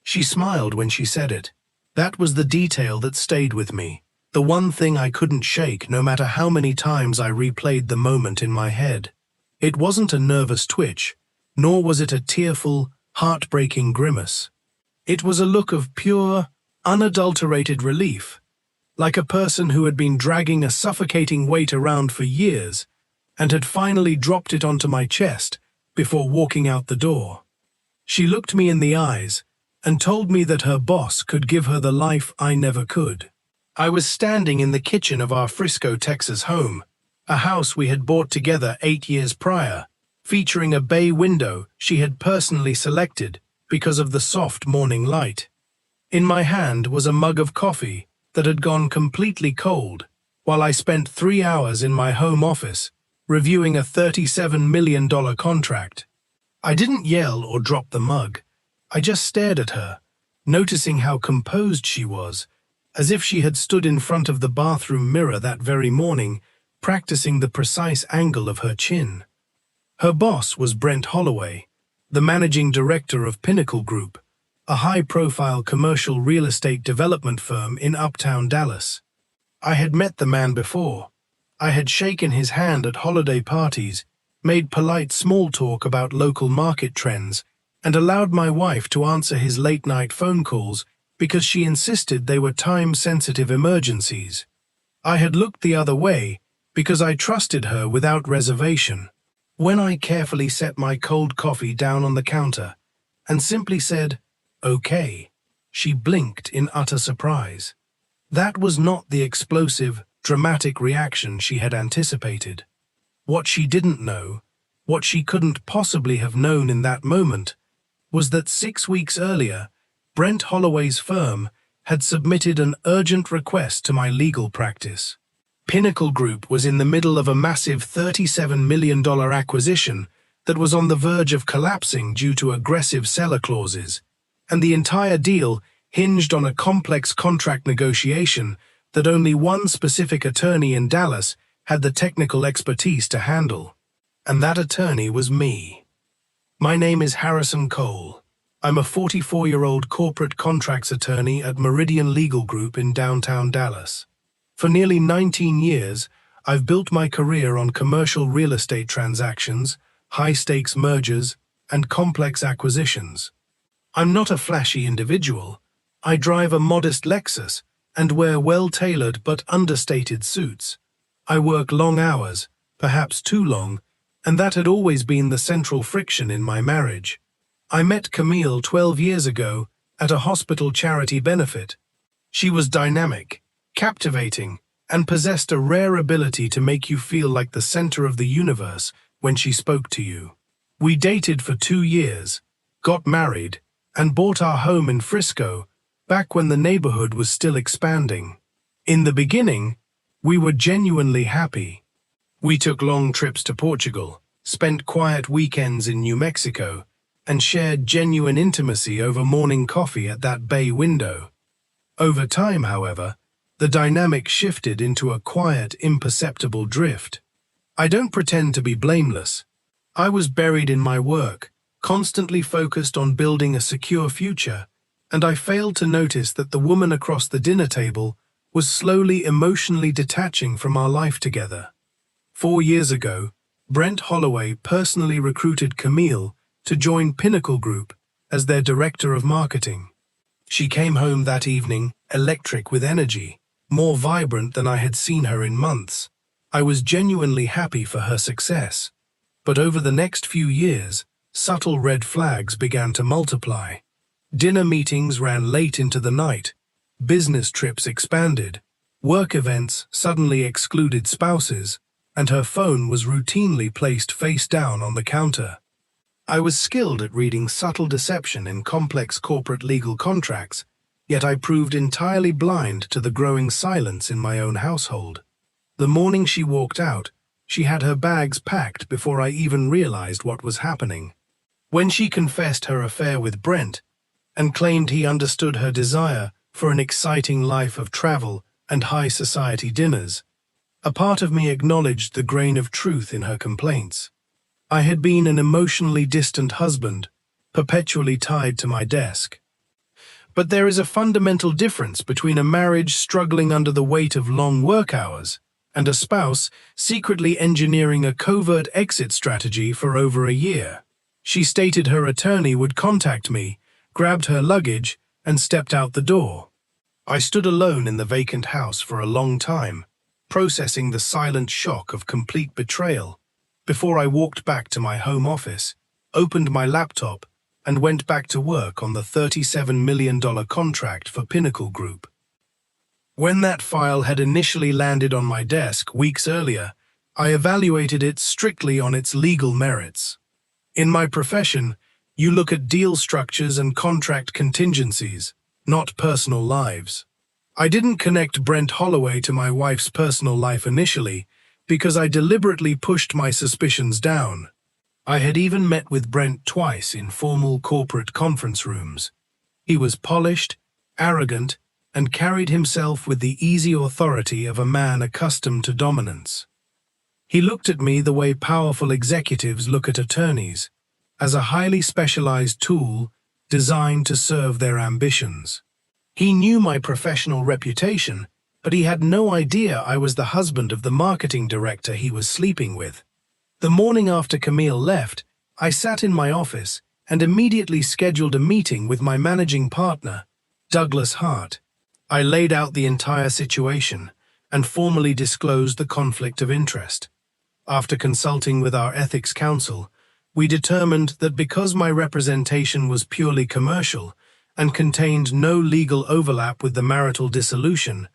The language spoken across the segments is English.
She smiled when she said it. That was the detail that stayed with me, the one thing I couldn't shake no matter how many times I replayed the moment in my head. It wasn't a nervous twitch, nor was it a tearful, heartbreaking grimace. It was a look of pure, unadulterated relief, like a person who had been dragging a suffocating weight around for years and had finally dropped it onto my chest before walking out the door. She looked me in the eyes and told me that her boss could give her the life I never could. I was standing in the kitchen of our Frisco, Texas home, a house we had bought together 8 years prior, featuring a bay window she had personally selected because of the soft morning light. In my hand was a mug of coffee that had gone completely cold, while I spent 3 hours in my home office reviewing a $37 million contract. I didn't yell or drop the mug. I just stared at her, noticing how composed she was, as if she had stood in front of the bathroom mirror that very morning, practicing the precise angle of her chin. Her boss was Brent Holloway, the managing director of Pinnacle Group, a high-profile commercial real estate development firm in uptown Dallas. I had met the man before. I had shaken his hand at holiday parties, made polite small talk about local market trends, and allowed my wife to answer his late-night phone calls because she insisted they were time-sensitive emergencies. I had looked the other way because I trusted her without reservation. When I carefully set my cold coffee down on the counter and simply said, "Okay," she blinked in utter surprise. That was not the explosive, dramatic reaction she had anticipated. What she didn't know, what she couldn't possibly have known in that moment, was that 6 weeks earlier, Brent Holloway's firm had submitted an urgent request to my legal practice. Pinnacle Group was in the middle of a massive $37 million acquisition that was on the verge of collapsing due to aggressive seller clauses, and the entire deal hinged on a complex contract negotiation that only one specific attorney in Dallas had the technical expertise to handle. And that attorney was me. My name is Harrison Cole. I'm a 44-year-old corporate contracts attorney at Meridian Legal Group in downtown Dallas. For nearly 19 years, I've built my career on commercial real estate transactions, high-stakes mergers, and complex acquisitions. I'm not a flashy individual. I drive a modest Lexus and wear well-tailored but understated suits. I work long hours, perhaps too long, and that had always been the central friction in my marriage. I met Camille 12 years ago at a hospital charity benefit. She was dynamic, captivating, and possessed a rare ability to make you feel like the center of the universe when she spoke to you. We dated for 2 years, got married, and bought our home in Frisco back when the neighborhood was still expanding. In the beginning, we were genuinely happy. We took long trips to Portugal, spent quiet weekends in New Mexico, and shared genuine intimacy over morning coffee at that bay window. Over time, however, the dynamic shifted into a quiet, imperceptible drift. I don't pretend to be blameless. I was buried in my work, constantly focused on building a secure future, and I failed to notice that the woman across the dinner table was slowly emotionally detaching from our life together. 4 years ago, Brent Holloway personally recruited Camille to join Pinnacle Group as their director of marketing. She came home that evening, electric with energy, more vibrant than I had seen her in months. I was genuinely happy for her success. But over the next few years, subtle red flags began to multiply. Dinner meetings ran late into the night, business trips expanded, work events suddenly excluded spouses, and her phone was routinely placed face down on the counter. I was skilled at reading subtle deception in complex corporate legal contracts, yet I proved entirely blind to the growing silence in my own household. The morning she walked out, she had her bags packed before I even realized what was happening. When she confessed her affair with Brent and claimed he understood her desire for an exciting life of travel and high society dinners, a part of me acknowledged the grain of truth in her complaints. I had been an emotionally distant husband, perpetually tied to my desk. But there is a fundamental difference between a marriage struggling under the weight of long work hours and a spouse secretly engineering a covert exit strategy for over a year. She stated her attorney would contact me, grabbed her luggage, and stepped out the door. I stood alone in the vacant house for a long time, processing the silent shock of complete betrayal, before I walked back to my home office, opened my laptop, and went back to work on the $37 million contract for Pinnacle Group. When that file had initially landed on my desk weeks earlier, I evaluated it strictly on its legal merits. In my profession, you look at deal structures and contract contingencies, not personal lives. I didn't connect Brent Holloway to my wife's personal life initially because I deliberately pushed my suspicions down. I had even met with Brent twice in formal corporate conference rooms. He was polished, arrogant, and carried himself with the easy authority of a man accustomed to dominance. He looked at me the way powerful executives look at attorneys, as a highly specialized tool designed to serve their ambitions. He knew my professional reputation, but he had no idea I was the husband of the marketing director he was sleeping with. The morning after Camille left, I sat in my office and immediately scheduled a meeting with my managing partner, Douglas Hart. I laid out the entire situation and formally disclosed the conflict of interest. After consulting with our ethics counsel, we determined that because my representation was purely commercial and contained no legal overlap with the marital dissolution,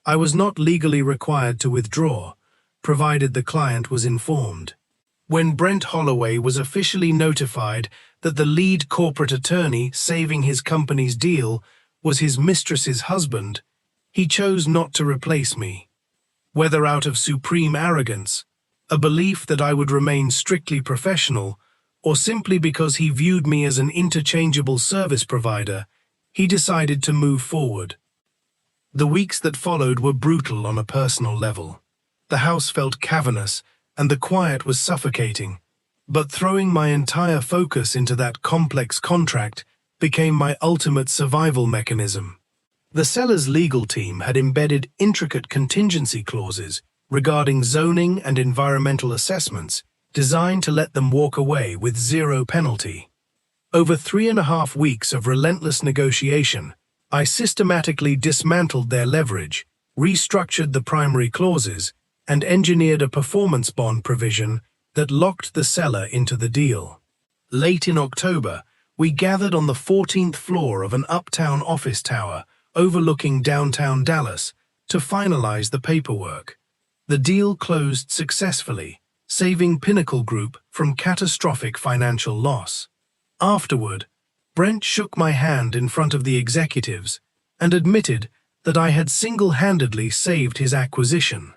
I was not legally required to withdraw, provided the client was informed. When Brent Holloway was officially notified that the lead corporate attorney saving his company's deal was his mistress's husband, he chose not to replace me. Whether out of supreme arrogance, a belief that I would remain strictly professional, or simply because he viewed me as an interchangeable service provider, he decided to move forward. The weeks that followed were brutal on a personal level. The house felt cavernous, and the quiet was suffocating, but throwing my entire focus into that complex contract became my ultimate survival mechanism. The seller's legal team had embedded intricate contingency clauses regarding zoning and environmental assessments designed to let them walk away with zero penalty. Over 3.5 weeks of relentless negotiation, I systematically dismantled their leverage, restructured the primary clauses, and engineered a performance bond provision that locked the seller into the deal. Late in October, we gathered on the 14th floor of an uptown office tower overlooking downtown Dallas to finalize the paperwork. The deal closed successfully, saving Pinnacle Group from catastrophic financial loss. Afterward, Brent shook my hand in front of the executives and admitted that I had single-handedly saved his acquisition.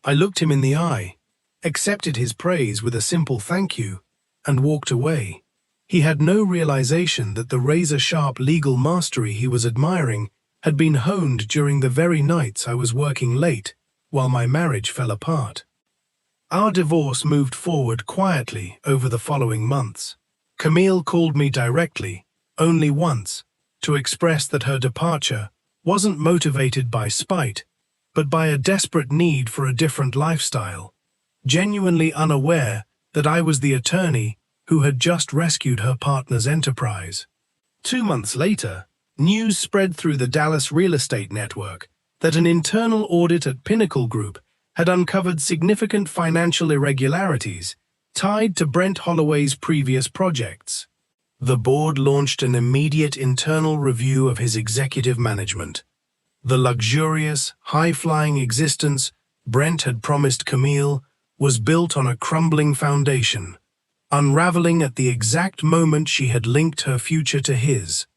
I looked him in the eye, accepted his praise with a simple thank you, and walked away. He had no realization that the razor-sharp legal mastery he was admiring had been honed during the very nights I was working late, while my marriage fell apart. Our divorce moved forward quietly over the following months. Camille called me directly, only once, to express that her departure wasn't motivated by spite, but by a desperate need for a different lifestyle, genuinely unaware that I was the attorney who had just rescued her partner's enterprise. 2 months later, news spread through the Dallas real estate network that an internal audit at Pinnacle Group had uncovered significant financial irregularities tied to Brent Holloway's previous projects. The board launched an immediate internal review of his executive management. The luxurious, high-flying existence Brent had promised Camille was built on a crumbling foundation, unraveling at the exact moment she had linked her future to his.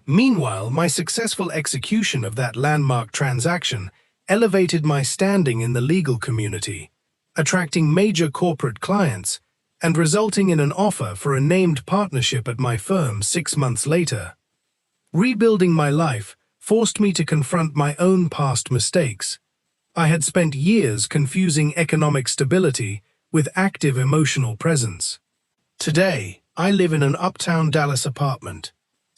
Meanwhile, my successful execution of that landmark transaction elevated my standing in the legal community, attracting major corporate clients and resulting in an offer for a named partnership at my firm 6 months later. Rebuilding my life forced me to confront my own past mistakes. I had spent years confusing economic stability with active emotional presence. Today, I live in an uptown Dallas apartment,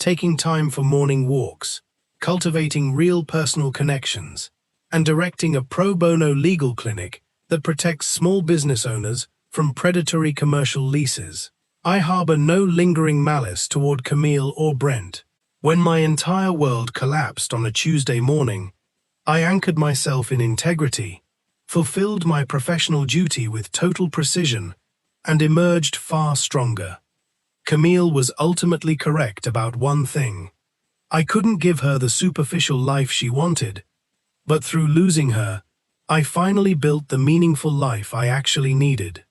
taking time for morning walks, cultivating real personal connections, and directing a pro bono legal clinic that protects small business owners from predatory commercial leases. I harbor no lingering malice toward Camille or Brent. When my entire world collapsed on a Tuesday morning, I anchored myself in integrity, fulfilled my professional duty with total precision, and emerged far stronger. Camille was ultimately correct about one thing. I couldn't give her the superficial life she wanted, but through losing her, I finally built the meaningful life I actually needed.